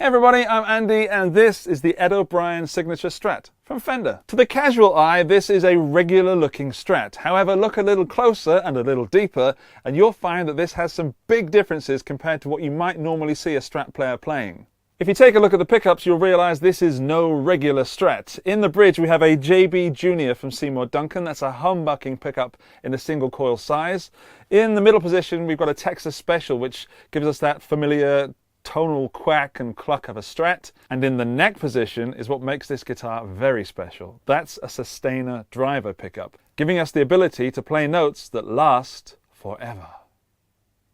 Hey everybody, I'm Andy and this is the Ed O'Brien Signature Strat from Fender. To the casual eye, this is a regular looking Strat. However, look a little closer and a little deeper and you'll find that this has some big differences compared to what you might normally see a Strat player playing. If you take a look at the pickups, you'll realise this is no regular Strat. In the bridge we have a JB Junior from Seymour Duncan. That's a humbucking pickup in a single coil size. In the middle position we've got a Texas Special, which gives us that familiar tonal quack and cluck of a Strat, and in the neck position is what makes this guitar very special. That's a Sustainer driver pickup, giving us the ability to play notes that last forever.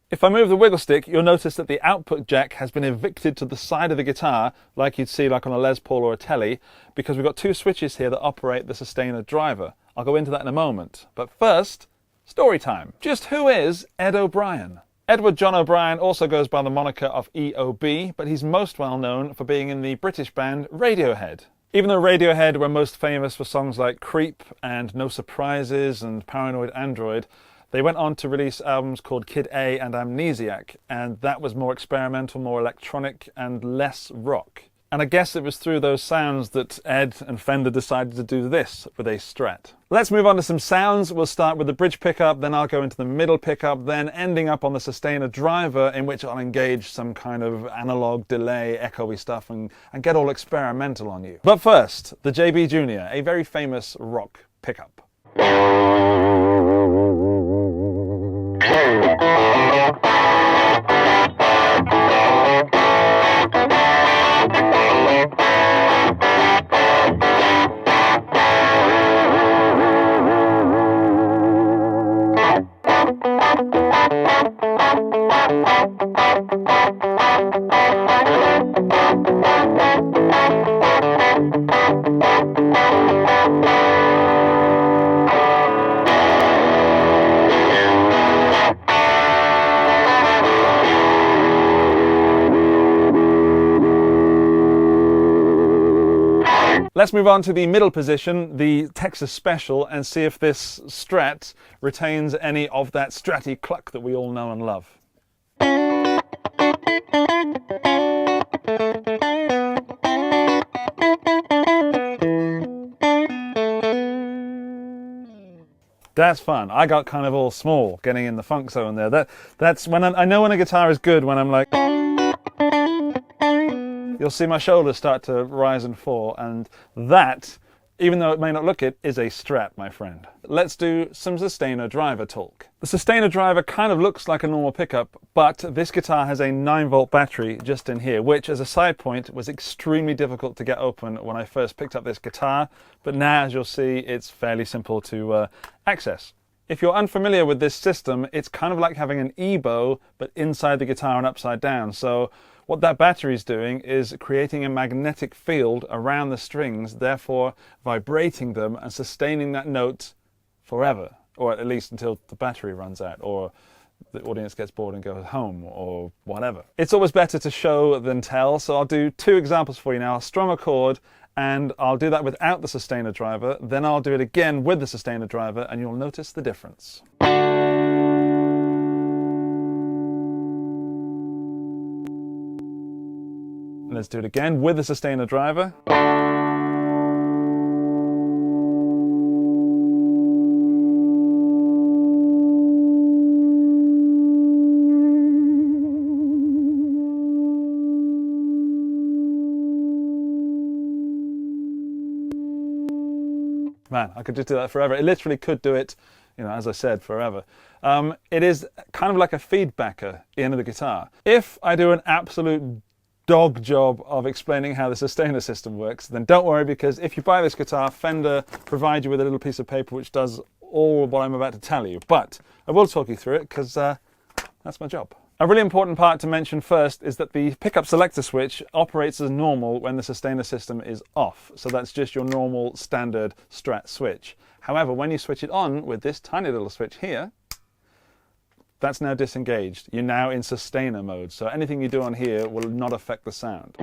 If I move the wiggle stick, you'll notice that the output jack has been evicted to the side of the guitar, like you'd see like on a Les Paul or a Tele, because we've got two switches here that operate the Sustainer driver. I'll go into that in a moment, but first, story time. Just who is Ed O'Brien? Edward John O'Brien also goes by the moniker of EOB, but he's most well known for being in the British band Radiohead. Even though Radiohead were most famous for songs like Creep and No Surprises and Paranoid Android, they went on to release albums called Kid A and Amnesiac, and that was more experimental, more electronic and less rock. And I guess it was through those sounds that Ed and Fender decided to do this with a Strat. Let's move on to some sounds. We'll start with the bridge pickup, then I'll go into the middle pickup, then ending up on the Sustainer driver, in which I'll engage some kind of analog delay, echoey stuff and get all experimental on you. But first, the JB Junior, a very famous rock pickup. Let's move on to the middle position, the Texas Special, and see if this Strat retains any of that stratty cluck that we all know and love. That's fun. I got kind of all small getting in the funk zone there. That's when I know when a guitar is good, when I'm like... You'll see my shoulders start to rise and fall, and that, even though it may not look it, is a Strat, my friend. Let's do some Sustainer driver talk. The Sustainer driver kind of looks like a normal pickup, but this guitar has a 9-volt battery just in here, which, as a side point, was extremely difficult to get open when I first picked up this guitar, but now, as you'll see, it's fairly simple to access. If you're unfamiliar with this system, it's kind of like having an E-bow, but inside the guitar and upside down. So what that battery is doing is creating a magnetic field around the strings, therefore vibrating them and sustaining that note forever, or at least until the battery runs out, or the audience gets bored and goes home, or whatever. It's always better to show than tell, so I'll do two examples for you now. I'll strum a chord, and I'll do that without the Sustainer driver, then I'll do it again with the Sustainer driver, and you'll notice the difference. Let's do it again with the Sustainer driver. Man, I could just do that forever. It literally could do it, you know, as I said, forever. It is kind of like a feedbacker in the guitar. If I do an absolute dog job of explaining how the Sustainer system works, then don't worry, because if you buy this guitar, Fender provides you with a little piece of paper which does all what I'm about to tell you. But I will talk you through it, because that's my job. A really important part to mention first is that the pickup selector switch operates as normal when the Sustainer system is off. So that's just your normal standard Strat switch. However, when you switch it on with this tiny little switch here, that's now disengaged. You're now in Sustainer mode, so anything you do on here will not affect the sound.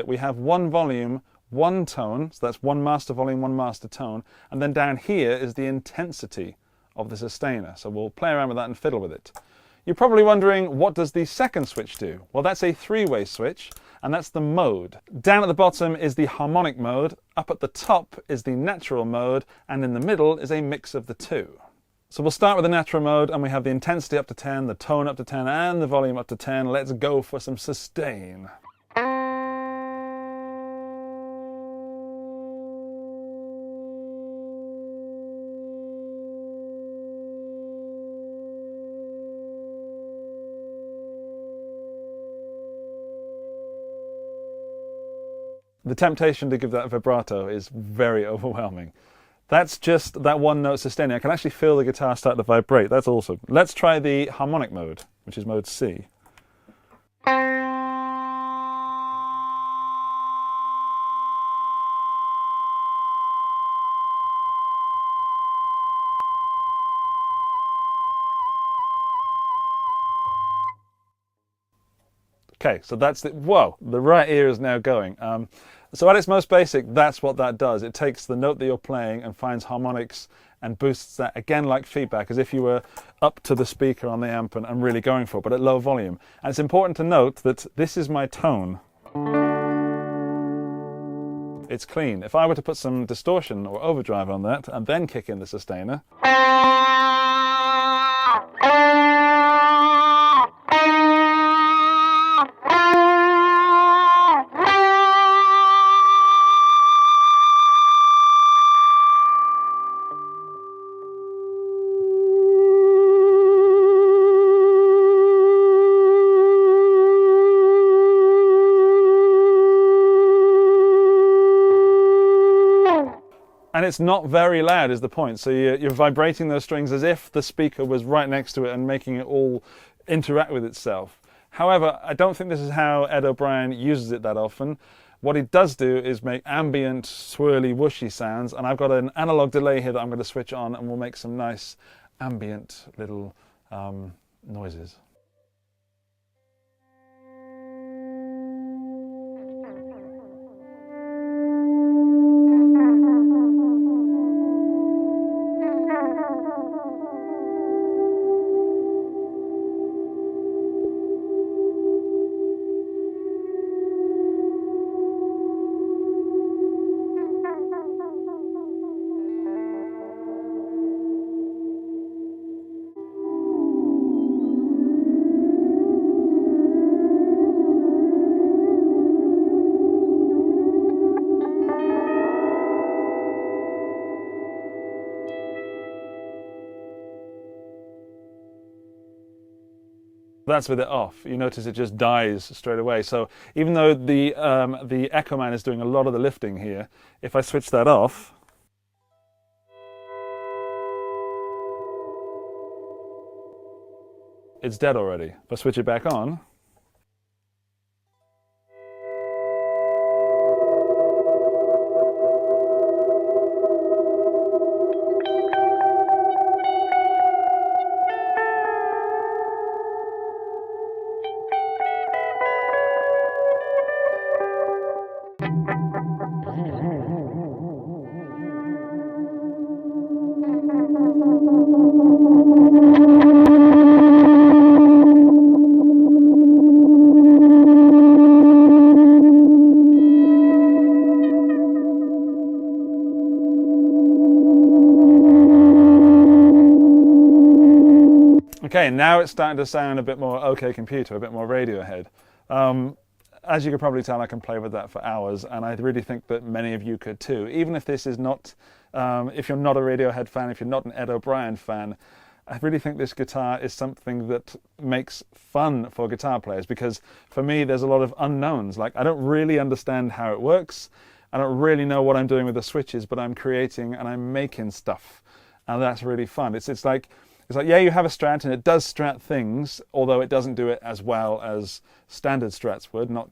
We have one volume, one tone, so that's one master volume, one master tone, and then down here is the intensity of the Sustainer. So we'll play around with that and fiddle with it. You're probably wondering, what does the second switch do? Well, that's a three-way switch, and that's the mode. Down at the bottom is the harmonic mode, up at the top is the natural mode, and in the middle is a mix of the two. So we'll start with the natural mode, and we have the intensity up to 10, the tone up to 10, and the volume up to 10. Let's go for some sustain. The temptation to give that vibrato is very overwhelming. That's just that one note sustaining. I can actually feel the guitar start to vibrate. That's awesome. Let's try the harmonic mode, which is mode C. Okay, so that's the, whoa, the right ear is now going. So at its most basic, that's what that does. It takes the note that you're playing and finds harmonics and boosts that, again, like feedback, as if you were up to the speaker on the amp and really going for it, but at low volume. And it's important to note that this is my tone. It's clean. If I were to put some distortion or overdrive on that and then kick in the sustainer, and it's not very loud is the point, so you're vibrating those strings as if the speaker was right next to it and making it all interact with itself. However, I don't think this is how Ed O'Brien uses it that often. What he does do is make ambient, swirly, whooshy sounds, and I've got an analog delay here that I'm going to switch on, and we'll make some nice ambient little noises. That's with it off. You notice it just dies straight away. So even though the Echo Man is doing a lot of the lifting here, if I switch that off, it's dead already. If I switch it back on, okay, now it's starting to sound a bit more OK Computer, a bit more Radiohead. As you could probably tell, I can play with that for hours, and I really think that many of you could too. Even if this is not, if you're not a Radiohead fan, if you're not an Ed O'Brien fan, I really think this guitar is something that makes fun for guitar players, because for me there's a lot of unknowns. Like, I don't really understand how it works, I don't really know what I'm doing with the switches, but I'm creating and I'm making stuff, and that's really fun. It's like, yeah, you have a Strat and it does Strat things, although it doesn't do it as well as standard Strats would, not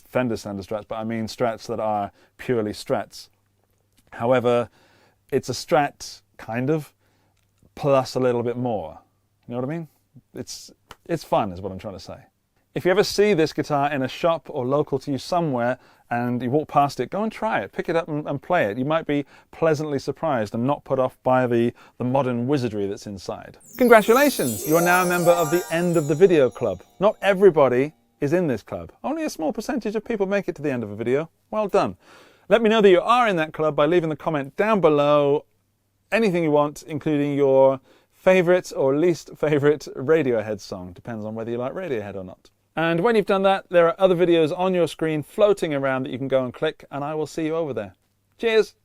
Fender standard Strats, but I mean Strats that are purely Strats. However, it's a Strat, kind of, plus a little bit more. You know what I mean? It's fun, is what I'm trying to say. If you ever see this guitar in a shop or local to you somewhere and you walk past it, go and try it. Pick it up and play it. You might be pleasantly surprised and not put off by the modern wizardry that's inside. Congratulations! You are now a member of the End of the Video Club. Not everybody is in this club. Only a small percentage of people make it to the end of a video. Well done. Let me know that you are in that club by leaving the comment down below. Anything you want, including your favourite or least favourite Radiohead song. Depends on whether you like Radiohead or not. And when you've done that, there are other videos on your screen floating around that you can go and click, and I will see you over there. Cheers!